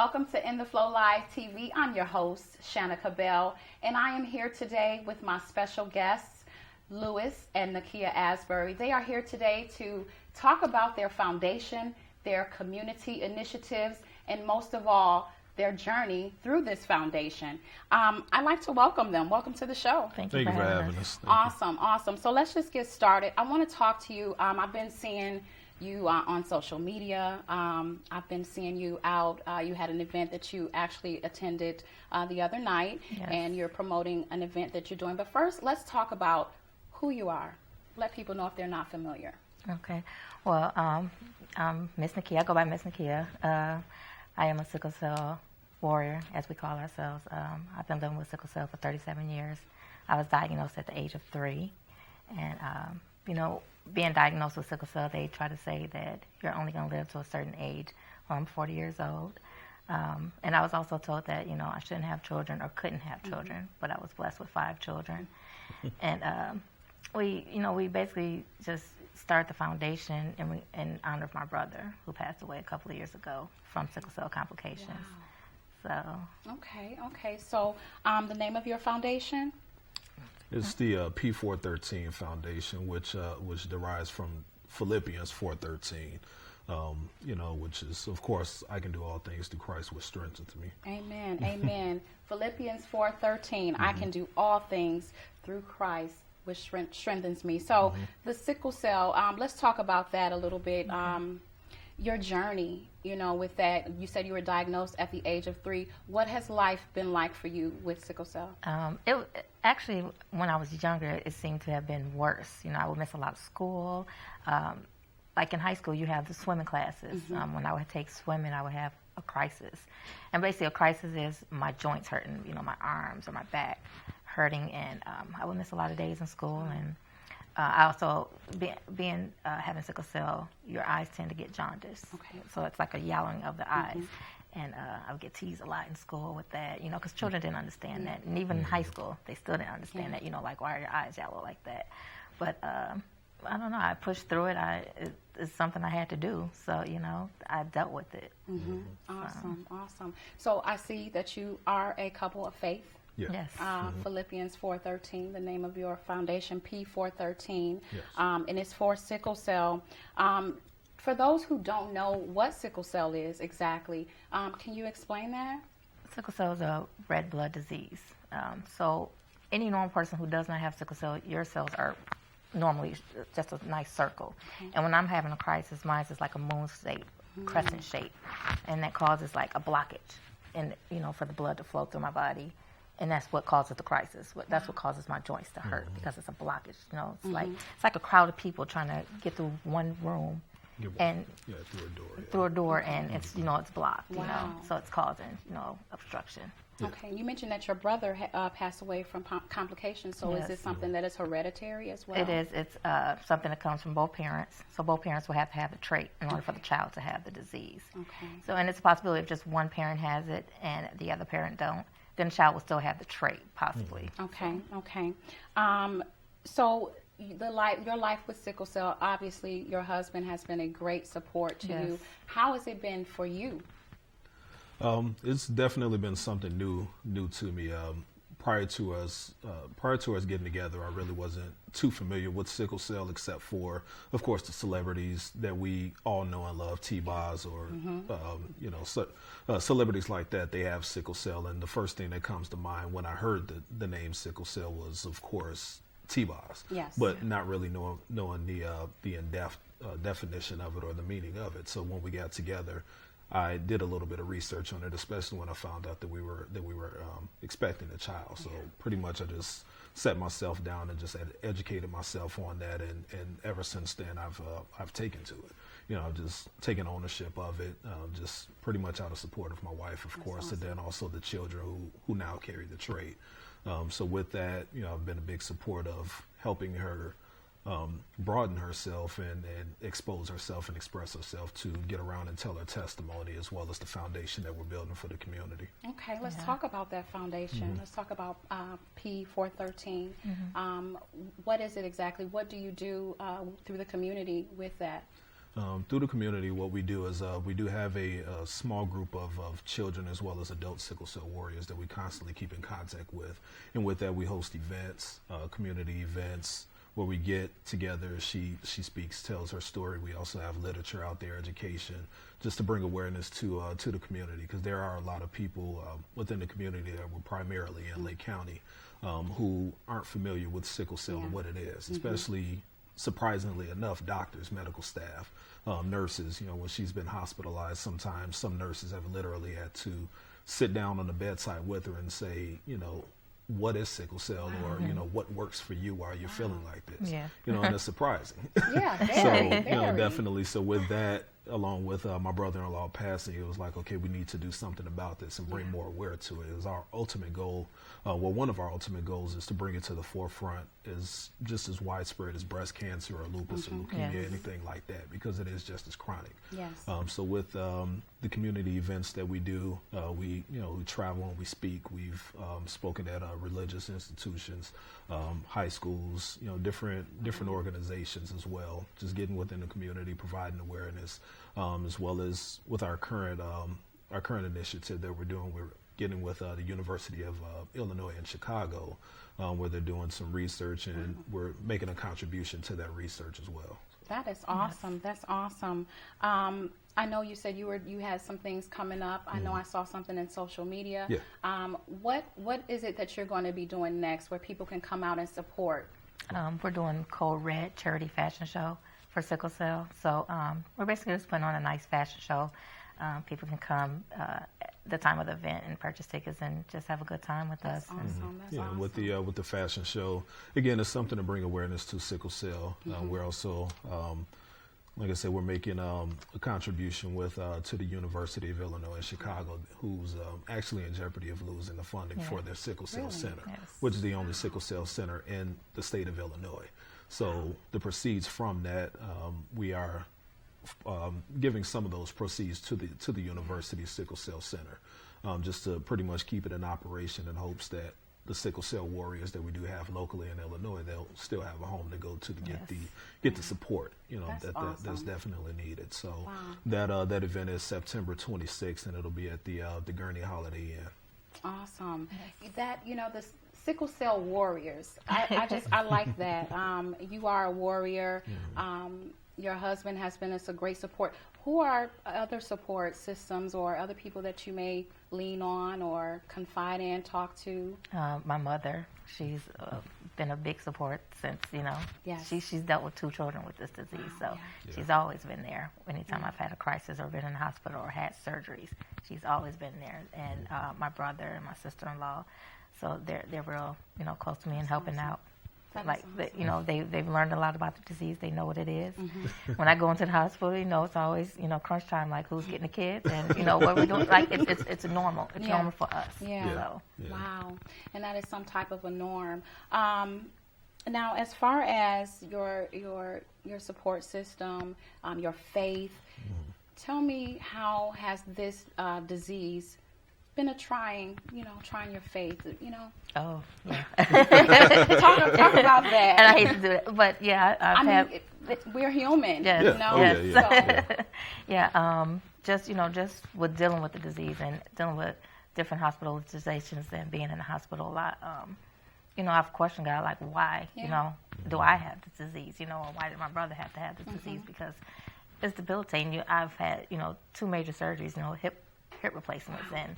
welcome to In the Flow Live TV. I'm your host, Shanica Bell, and I am here today with my special guests, Lewis and Nakia Asbury. They are here today to talk about their foundation, their community initiatives, and most of all, their journey through this foundation. I'd like to welcome them. Welcome to the show. Thank you for having us. Awesome. So let's just get started. I want to talk to you. I've been seeing you on social media. I've been seeing you out. You had an event that you actually attended the other night, Yes. and you're promoting an event that you're doing. But first, let's talk about who you are. Let people know if they're not familiar. Okay. Well, I'm Miss Nakia. I go by Miss Nakia. I am a sickle cell warrior, as we call ourselves. I've been living with sickle cell for 37 years. I was diagnosed at the age of 3. And, being diagnosed with sickle cell, they try to say that you're only going to live to a certain age. Well, I'm 40 years old. And I was also told that, I shouldn't have children or couldn't have children, but I was blessed with 5 children. And we basically just started the foundation in honor of my brother, who passed away a couple of years ago from sickle cell complications. Wow. So. Okay. So the name of your foundation? It's the P413 Foundation, which derives from Philippians 4:13, which is, of course, I can do all things through Christ, which strengthens me. Amen. Philippians 4:13, I can do all things through Christ, which strengthens me. So the sickle cell, let's talk about that a little bit. Your journey, with that. You said you were diagnosed at the age of 3. What has life been like for you with sickle cell? Actually, when I was younger, it seemed to have been worse. I would miss a lot of school. Like in high school, you have the swimming classes. When I would take swimming, I would have a crisis. And basically, a crisis is my joints hurting, my arms or my back hurting, and I would miss a lot of days in school. And I also, having sickle cell, your eyes tend to get jaundice. Okay. So it's like a yellowing of the eyes. And I would get teased a lot in school with that, because children didn't understand that. And even in high school, they still didn't understand that, like, why are your eyes yellow like that? But I don't know. I pushed through it. It's something I had to do. So, I dealt with it. Awesome. So I see that you are a couple of faith. Yeah. Yes. Philippians 4:13, the name of your foundation, P413, Yes. and it's for sickle cell. For those who don't know what sickle cell is exactly, can you explain that? Sickle cell is a red blood disease. So any normal person who does not have sickle cell, your cells are normally just a nice circle. Okay. And when I'm having a crisis, mine is like a moon shape, crescent shape, and that causes like a blockage, and for the blood to flow through my body. And that's what causes the crisis. That's what causes my joints to hurt, because it's a blockage. It's like a crowd of people trying to get through one room, through a door, and it's it's blocked. Wow. So it's causing obstruction. Okay, you mentioned that your brother passed away from complications. So Yes. is this something that is hereditary as well? It is. It's something that comes from both parents. So both parents will have to have the trait in order for the child to have the disease. Okay. So, and it's a possibility if just one parent has it and the other parent don't, then the child will still have the trait, possibly. Okay. So your life with sickle cell, obviously your husband has been a great support to you. How has it been for you? It's definitely been something new to me. Prior to us getting together, I really wasn't too familiar with sickle cell, except for, of course, the celebrities that we all know and love, T-Boz or celebrities like that. They have sickle cell, and the first thing that comes to mind when I heard the name sickle cell was, of course, T-Boz. Yes. But not really knowing the in-depth definition of it or the meaning of it. So when we got together, I did a little bit of research on it, especially when I found out that we were expecting a child. So pretty much I just set myself down and just educated myself on that, and ever since then I've taken to it. I've just taken ownership of it, just pretty much out of support of my wife, of course, and then also the children who now carry the trait. So with that, I've been a big support of helping her broaden herself and expose herself and express herself to get around and tell her testimony, as well as the foundation that we're building for the community. Okay, let's talk about that foundation. Let's talk about P413. What is it exactly? What do you do through the community with that? Through the community, what we do is we do have a small group of children as well as adult sickle cell warriors that we constantly keep in contact with. And with that, we host events, community events, where we get together. She speaks, tells her story. We also have literature out there, education, just to bring awareness to the community, because there are a lot of people within the community that were primarily in Lake County who aren't familiar with sickle cell and what it is, especially, surprisingly enough, doctors, medical staff, nurses. You know, when she's been hospitalized, sometimes some nurses have literally had to sit down on the bedside with her and say, you know, what is sickle cell, or you know, what works for you while you're feeling like this. You know, and it's surprising. Very. You know, definitely. So with that, along with my brother-in-law passing, it was like, okay, we need to do something about this and bring more awareness to it. It was our ultimate goal. Well, one of our ultimate goals is to bring it to the forefront, is just as widespread as breast cancer or lupus or leukemia, anything like that, because it is just as chronic. So with the community events that we do, we travel and we speak. We've spoken at religious institutions, high schools, you know, different organizations as well. Just getting within the community, providing awareness, as well as with our current initiative that we're doing. We're getting with the University of Illinois in Chicago, where they're doing some research, and we're making a contribution to that research as well. That is awesome. That's awesome. I know you said you had some things coming up. I know I saw something in social media. What is it that you're going to be doing next, where people can come out and support? We're doing Code Red charity fashion show for sickle cell. So we're basically just putting on a nice fashion show. People can come at the time of the event and purchase tickets and just have a good time with us. Awesome. That's awesome. With the fashion show, again, it's something to bring awareness to sickle cell. We're also, like I said, we're making a contribution with to the University of Illinois in Chicago, who's actually in jeopardy of losing the funding for their sickle cell center, which is the only sickle cell center in the state of Illinois. So the proceeds from that, we are giving some of those proceeds to the University Sickle Cell Center, just to pretty much keep it in operation, in hopes that the sickle cell warriors that we do have locally in Illinois, they'll still have a home to go to get the support, you know, that's definitely needed. So that event is September 26th, and it'll be at the Gurney Holiday Inn. Awesome. That, you know, the sickle cell warriors, I like that. You are a warrior. Your husband has been a great support. Who are other support systems or other people that you may lean on or confide in, talk to? My mother. She's been a big support since, you know, she's dealt with 2 children with this disease. So she's always been there. Anytime I've had a crisis or been in the hospital or had surgeries, she's always been there. And my brother and my sister-in-law, so they're real, you know, close to me and helping out. Like, you know, they've learned a lot about the disease. They know what it is. When I go into the hospital, you know, it's always, you know, crunch time, like who's getting the kids and, you know, what we're doing. Like, it's normal. It's normal for us. So. Wow. And that is some type of a norm. Now, as far as your support system, your faith, tell me, how has this disease been trying your faith, you know? Oh, yeah. talk about that. And I hate to do it, but yeah, we're human, yes. You know? Just, you know, just with dealing with the disease and dealing with different hospitalizations and being in the hospital a lot, you know, I've questioned God, like, why, you know, do I have this disease, you know, or why did my brother have to have this disease? Because it's debilitating. I've had, you know, 2 major surgeries, you know, hip replacements, and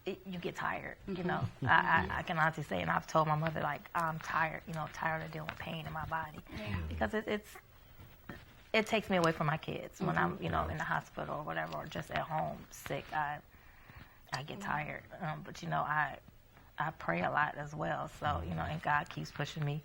you get tired, you know. I can honestly say, and I've told my mother, like, I'm tired, you know, tired of dealing with pain in my body, because it takes me away from my kids when I'm, you know, in the hospital or whatever, or just at home sick. I get tired, but you know, I pray a lot as well. So, you know, and God keeps pushing me,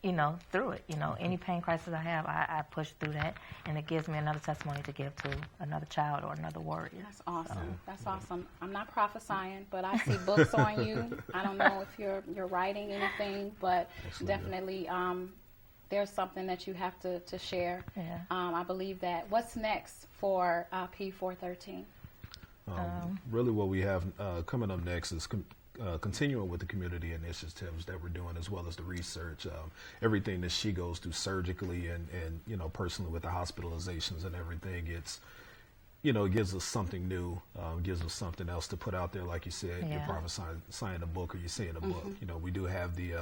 you know, through it. You know, any pain crisis I have, I push through that, and it gives me another testimony to give to another child or another warrior. That's awesome. So. That's awesome. I'm not prophesying, but I see books on you. I don't know if you're writing anything, but definitely there's something that you have to share. I believe that. What's next for P413? Really what we have coming up next is continuing with the community initiatives that we're doing, as well as the research, everything that she goes through surgically and personally with the hospitalizations and everything. It's, it gives us something new, gives us something else to put out there. Like you said, you're probably signing a book or you're seeing a book. We do have the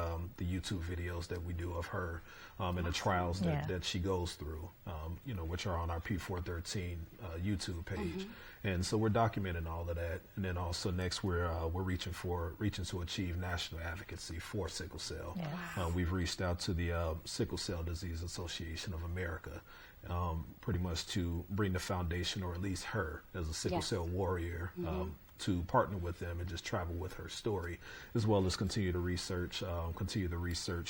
YouTube videos that we do of her and the trials that she goes through, which are on our P413 YouTube page. And so we're documenting all of that. And then also next we're reaching to achieve national advocacy for sickle cell. We've reached out to the Sickle Cell Disease Association of America, pretty much to bring the foundation, or at least her as a sickle cell warrior, to partner with them and just travel with her story, as well as continue the research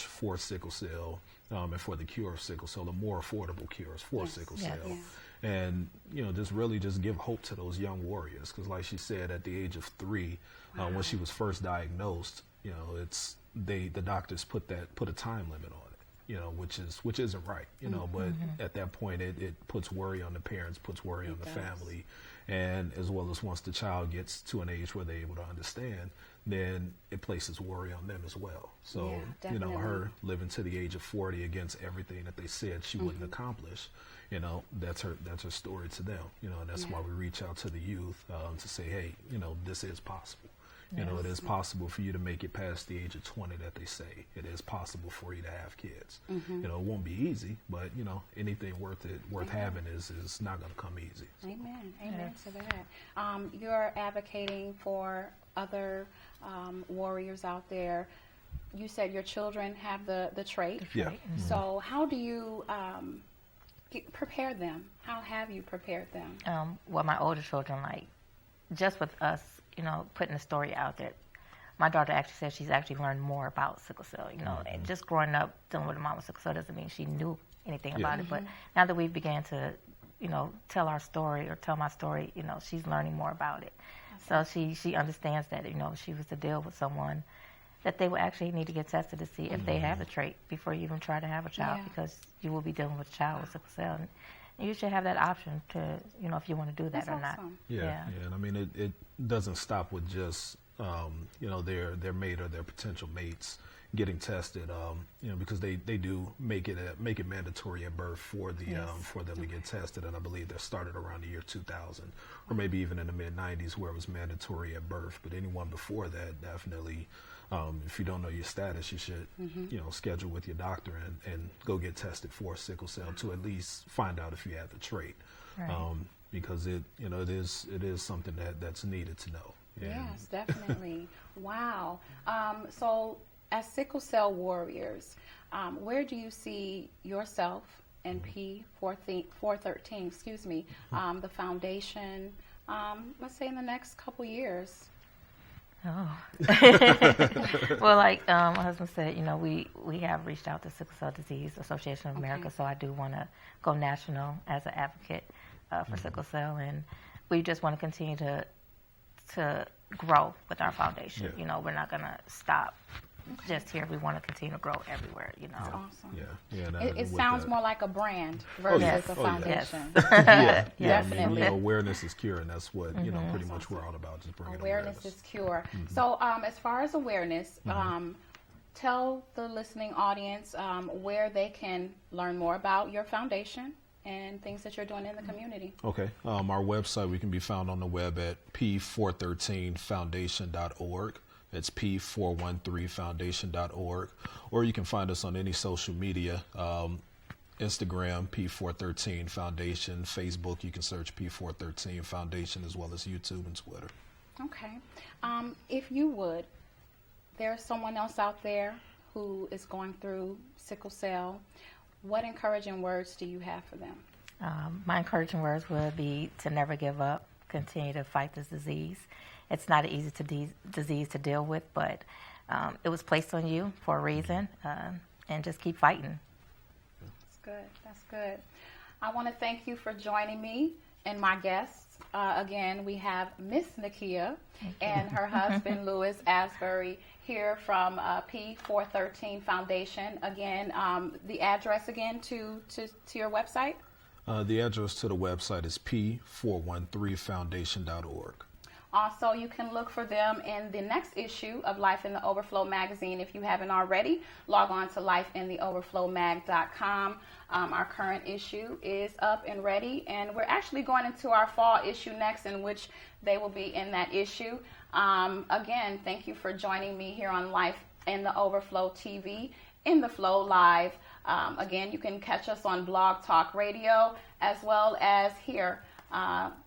for sickle cell and for the cure of sickle cell, the more affordable cures for sickle cell. And, just give hope to those young warriors. Because like she said, at the age of 3, when she was first diagnosed, the doctors put a time limit on it, which isn't right, but at that point it puts worry on the parents, puts worry on the family. And as well as once the child gets to an age where they're able to understand, then it places worry on them as well. So, her living to the age of 40 against everything that they said she wouldn't accomplish, that's her story to them. And that's why we reach out to the youth to say, hey, this is possible. It is possible for you to make it past the age of 20 that they say. It is possible for you to have kids. It won't be easy, but, anything worth having is not going to come easy. Amen. Amen to that. You're advocating for other warriors out there. You said your children have the trait. Yeah. So how do you prepare them? How have you prepared them? Well, my older children, just with us, putting the story out there, my daughter actually said she's actually learned more about sickle cell, and just growing up dealing with a mom with sickle cell doesn't mean she knew anything about it. But now that we began to, tell our story or tell my story, she's learning more about it. So she understands that, if she was to deal with someone, that they will actually need to get tested to see if they have the trait before you even try to have a child, because you will be dealing with a child with sickle cell. And you should have that option to, if you want to do that or not. Yeah. And I mean, it doesn't stop with just, their mate or their potential mates getting tested, because they do make it mandatory at birth for them to get tested. And I believe that started around the year 2000, or maybe even in the mid 90s, where it was mandatory at birth. But anyone before that, definitely, if you don't know your status, you should, schedule with your doctor and go get tested for sickle cell to at least find out if you have the trait, because it is something that's needed to know. Yes, definitely. Wow. So as sickle cell warriors, where do you see yourself and P413, the foundation, let's say in the next couple years? Oh. Well, like my husband said, we have reached out to Sickle Cell Disease Association of America, so I do want to go national as an advocate for sickle cell, and we just want to continue to grow with our foundation. We're not going to stop just here. We want to continue to grow everywhere. That's awesome. Yeah. It sounds more like a brand versus a foundation. Definitely. Awareness is cure, and that's what pretty much we're all about. Just bringing awareness is cure. So, as far as awareness, tell the listening audience where they can learn more about your foundation and things that you're doing in the community. Okay. Our website, we can be found on the web at p413foundation.org. It's p413foundation.org. Or you can find us on any social media, Instagram, P413 Foundation, Facebook, you can search P413 Foundation, as well as YouTube and Twitter. Okay. If you would, there's someone else out there who is going through sickle cell. What encouraging words do you have for them? My encouraging words would be to never give up, continue to fight this disease. It's not an easy disease to deal with, but it was placed on you for a reason, and just keep fighting. That's good. I want to thank you for joining me and my guests. Again, we have Miss Nakia and her husband, Louis Asbury, here from P413 Foundation. Again, the address again to your website? The address to the website is p413foundation.org. Also, you can look for them in the next issue of Life in the Overflow magazine. If you haven't already, log on to lifeintheoverflowmag.com. Our current issue is up and ready, and we're actually going into our fall issue next, in which they will be in that issue. Again, thank you for joining me here on Life in the Overflow TV, in the Flow Live. Again, you can catch us on Blog Talk Radio as well as here.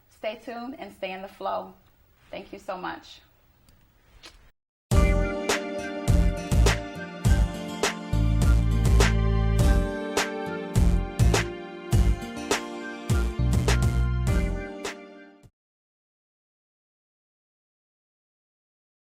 Stay tuned and stay in the flow. Thank you so much.